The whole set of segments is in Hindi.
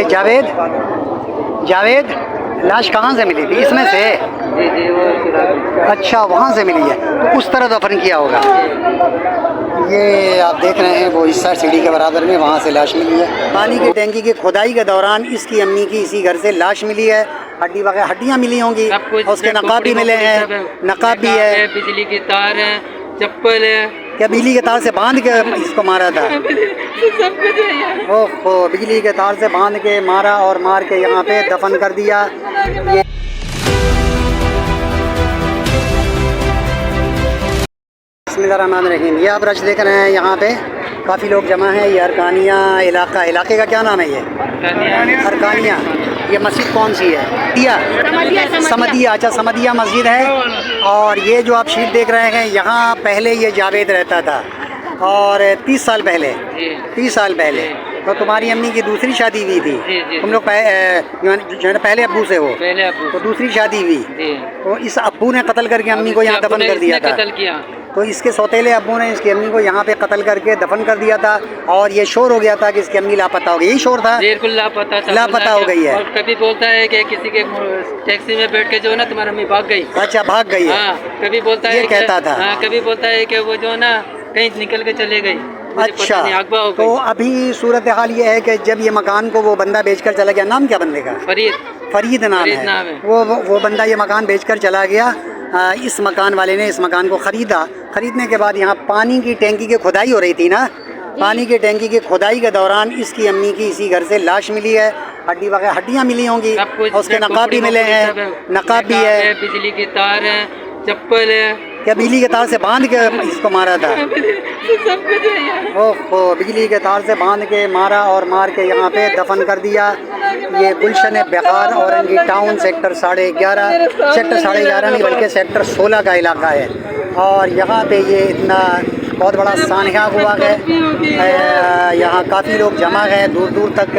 जावेद जावेद लाश कहाँ से मिली थी? इसमें से? जी जी वो अच्छा, वहाँ से मिली है, तो उस तरह दफन किया होगा। ये आप देख रहे हैं वो इस साइड सीढ़ी के बराबर में, वहाँ से लाश मिली है। पानी की टैंकी की खुदाई के दौरान इसकी अम्मी की इसी घर से लाश मिली है। हड्डी वगैरह हड्डियाँ मिली होंगी और उसके नकाब भी मिले हैं, नकाब भी है, बिजली की तार है, चप्पल है। क्या बिजली के तार से बांध के इसको मारा था? सब कुछ है। ओहो, बिजली के तार से बांध के मारा और मार के यहाँ पे दफन कर दिया। ये बिस्मिल्लाहिर्रहमानिर्रहीम। ये आप रश देख रहे हैं, यहाँ पे काफ़ी लोग जमा हैं। ये अरकानिया इलाके का क्या नाम है? ये अरकानिया। ये मस्जिद कौन सी है? समदिया। अच्छा, समदिया मस्जिद है। और ये जो आप शीट देख रहे हैं, यहाँ पहले ये जावेद रहता था और 30 साल पहले 30 साल पहले तो तुम्हारी अम्मी की दूसरी शादी हुई थी। तुम लोग पहले अब्बू से हो, तो दूसरी शादी हुई, तो इस अब्बू ने कत्ल करके अम्मी को यहाँ दफन कर दिया था। तो इसके सौतेले अब्बू ने इसकी अम्मी को यहाँ पे कत्ल करके दफन कर दिया था और ये शोर हो गया था कि इसकी अम्मी लापता हो गई। यही शोर था, बिल्कुल लापता हो गई है। और कभी बोलता है कि किसी के टैक्सी में बैठ के जो है ना तुम्हारी अम्मी भाग गई। अच्छा, भाग गई है। हाँ, कभी बोलता है, ये कहता था। हाँ, कभी बोलता है कि वो जो है ना कहीं निकल के चले गई। अच्छा, तो अभी सूरत हाल ये है कि जब ये मकान को वो बंदा बेचकर चला गया, नाम क्या बंदे का? फरीद नाम है। वो बंदा ये मकान बेचकर चला गया। इस मकान वाले ने इस मकान को ख़रीदा। ख़रीदने के बाद यहाँ पानी की टैंकी की खुदाई हो रही थी ना, पानी की टैंकी की खुदाई के दौरान इसकी अम्मी की इसी घर से लाश मिली है। हड्डी वगैरह हड्डियाँ मिली होंगी और उसके नकाब भी मिले हैं, नकाब भी है, बिजली की तार है, चप्पल है। क्या बिजली के तार से बांध के इसको मारा था? सब कुछ है। ओहो, बिजली के तार से बांध के मारा और मार के यहाँ पे दफन कर दिया। ये गुलशन बेकार औरंगी टाउन सेक्टर 11.5 नहीं बल्कि सेक्टर 16 का इलाका है। और यहाँ पे ये इतना बहुत बड़ा सानहा हुआ है। यहाँ काफ़ी लोग जमा हैं, दूर दूर तक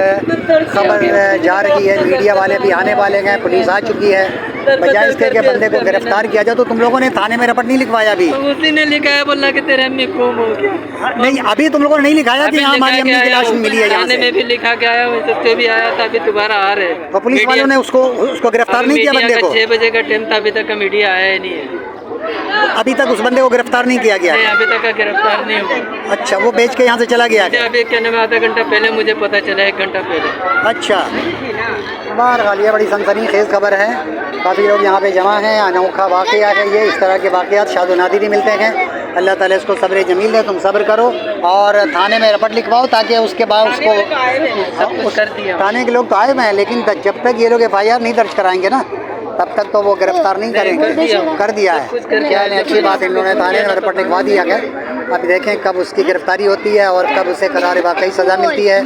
खबर जा रही है, मीडिया वाले भी आने वाले हैं, पुलिस आ चुकी है। बजाय इसके कि बंदे को गिरफ्तार किया जाए, तो तुम लोगों ने थाने में रिपोर्ट नहीं लिखवाया? अभी उसी ने लिखा है, बोला कि तेरे अम्मी गुम हो गया। नहीं, अभी तुम लोगों ने नहीं लिखाया कि यहाँ हमारी अम्मी की लाश मिली है? यहाँ में भी लिखा के आया, वैसे भी आया था, अभी दोबारा आ रहे। तो पुलिस वालों ने उसको गिरफ्तार नहीं किया? बंदे को 6 बजे का टाइम था, अभी तक मीडिया आया ही नहीं है। अभी तक उस बंदे को गिरफ्तार नहीं किया गया? नहीं, अभी तक का गिरफ्तार नहीं हुआ। अच्छा, वो बेच के यहाँ से चला गया? अभी कहने में आधा घंटा पहले मुझे पता चला, 1 घंटा पहले। अच्छा, बहरहाल ये बड़ी सनसनीखेज़ खबर है। काफ़ी लोग यहाँ पे जमा हैं। अनोखा वाक़या है ये। इस तरह के वाक़यात शाद नादिर ही मिलते हैं। अल्लाह ताला इसको सब्र जमील दे। तुम सब्र करो और थाने में रिपोर्ट लिखवाओ, ताकि उसके बाद उसको कर दिया। थाने के लोग तो आए हुए हैं, लेकिन जब तक ये लोग FIR नहीं दर्ज कराएंगे ना, तब तक तो वो गिरफ्तार नहीं करेंगे। कर दिया है, क्या नहीं, अच्छी बात है। इन्होंने थाने में रिपोर्ट लिखवा दिया है। अब देखें कब उसकी गिरफ्तारी होती है और कब उसे करार वाकई सज़ा मिलती है।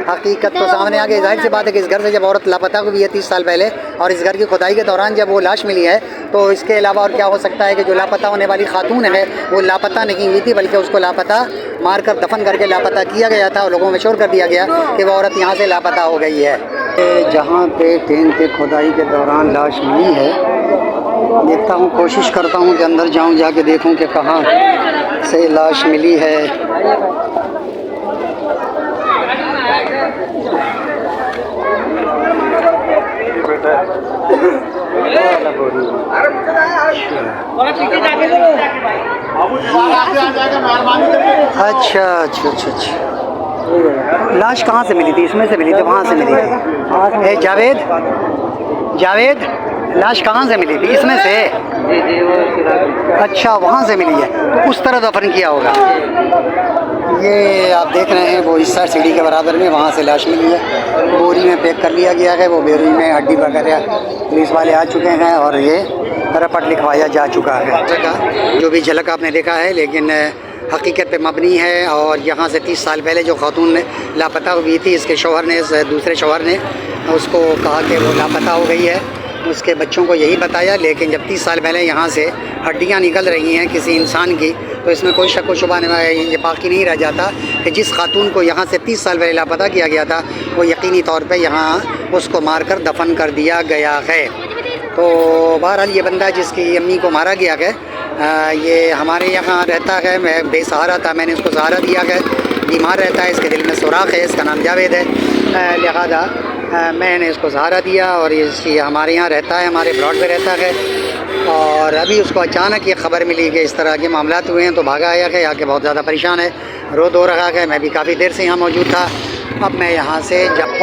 हकीकत तो सामने आ गई। जाहिर सी बात है कि इस घर से जब औरत लापता हुई है 30 साल पहले, और इस घर की खुदाई के दौरान जब वो लाश मिली है, तो इसके अलावा और क्या हो सकता है कि जो लापता होने वाली खातून है वो लापता नहीं हुई थी, बल्कि उसको लापता मारकर दफन करके लापता किया गया था और लोगों में शोर कर दिया गया कि वो औरत यहाँ से लापता हो गई है। जहाँ पे टैंक के खुदाई के दौरान लाश मिली है, देखता हूँ, कोशिश करता हूँ कि अंदर जाऊँ, जाके देखूँ कि कहाँ से लाश मिली है। अच्छा अच्छा अच्छा अच्छा, लाश कहाँ से मिली थी? इसमें से मिली थी? वहाँ से मिली थी? जावेद लाश कहाँ से मिली थी? इसमें से? जी जी वो अच्छा, वहाँ से मिली है, तो उस तरह दफन किया होगा। ये आप देख रहे हैं वो इस साइड सीढ़ी के बराबर में, वहाँ से लाश मिली है। बोरी में पैक कर लिया गया है। वो बोरी में हड्डी वगैरह पुलिस वाले आ चुके हैं और ये रिपोर्ट लिखवाया जा चुका है। जो भी झलक आपने देखा है, लेकिन हकीकत पे मबनी है। और यहाँ से 30 साल पहले जो खातून लापता हुई थी, इसके शौहर ने, दूसरे शौहर ने उसको कहा कि वो लापता हो गई है। उसके बच्चों को यही बताया, लेकिन जब 30 साल पहले यहाँ से हड्डियाँ निकल रही हैं किसी इंसान की, तो इसमें कोई शक व शुबा ये बाकी नहीं रह जाता कि जिस खातून को यहाँ से 30 साल पहले लापता किया गया था, वो यकीनी तौर पे यहाँ उसको मारकर दफन कर दिया गया है। तो बहरहाल ये बंदा जिसकी अम्मी को मारा गया है, ये हमारे यहाँ रहता है। मैं बेसहारा था, मैंने इसको सहारा दिया है। बीमार रहता है, इसके दिल में सुराख है। इसका नाम जावेद है। लिहाजा मैंने इसको सहारा दिया और ये हमारे यहाँ रहता है, हमारे प्लॉट पे रहता है। और अभी उसको अचानक ये ख़बर मिली कि इस तरह के मामलात हुए हैं तो भागा आया है, आके बहुत ज़्यादा परेशान है, रो धो रहा है। मैं भी काफ़ी देर से यहाँ मौजूद था। अब मैं यहाँ से जब